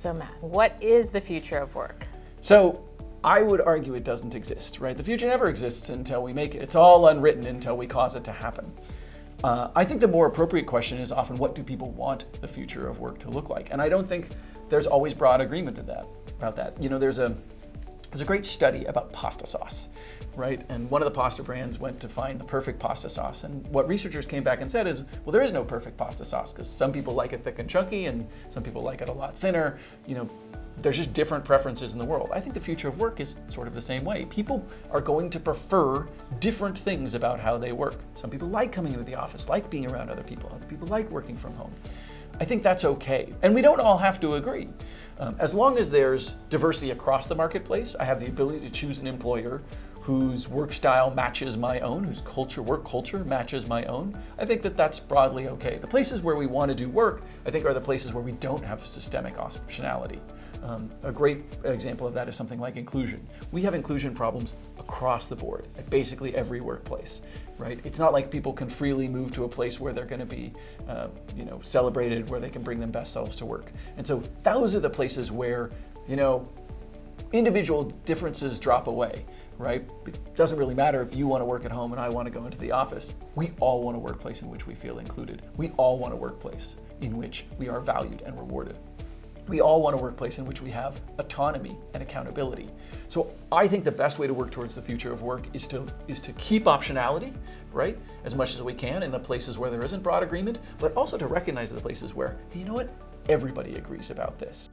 So Matt, what is the future of work? So I would argue it doesn't exist, right? The future never exists until we make it. It's all unwritten until we cause it to happen. I think the more appropriate question is often, what do people want the future of work to look like? And I don't think there's always broad agreement about that. You know, there's a great study about pasta sauce, right? And one of the pasta brands went to find the perfect pasta sauce. And what researchers came back and said is, well, there is no perfect pasta sauce, because some people like it thick and chunky and some people like it a lot thinner. You know, there's just different preferences in the world. I think the future of work is sort of the same way. People are going to prefer different things about how they work. Some people like coming into the office, like being around other people. Other people like working from home. I think that's okay. And we don't all have to agree. As long as there's diversity across the marketplace, I have the ability to choose an employer whose work style matches my own, whose work culture matches my own, I think that that's broadly okay. The places where we want to do work, I think, are the places where we don't have systemic optionality. A great example of that is something like inclusion. We have inclusion problems across the board at basically every workplace, right? It's not like people can freely move to a place where they're going to be, celebrated, where they can bring their best selves to work. And so those are the places where, individual differences drop away, right? It doesn't really matter if you want to work at home and I want to go into the office. We all want a workplace in which we feel included. We all want a workplace in which we are valued and rewarded. We all want a workplace in which we have autonomy and accountability. So I think the best way to work towards the future of work is to keep optionality, right, as much as we can in the places where there isn't broad agreement, but also to recognize the places where, hey, you know what, everybody agrees about this.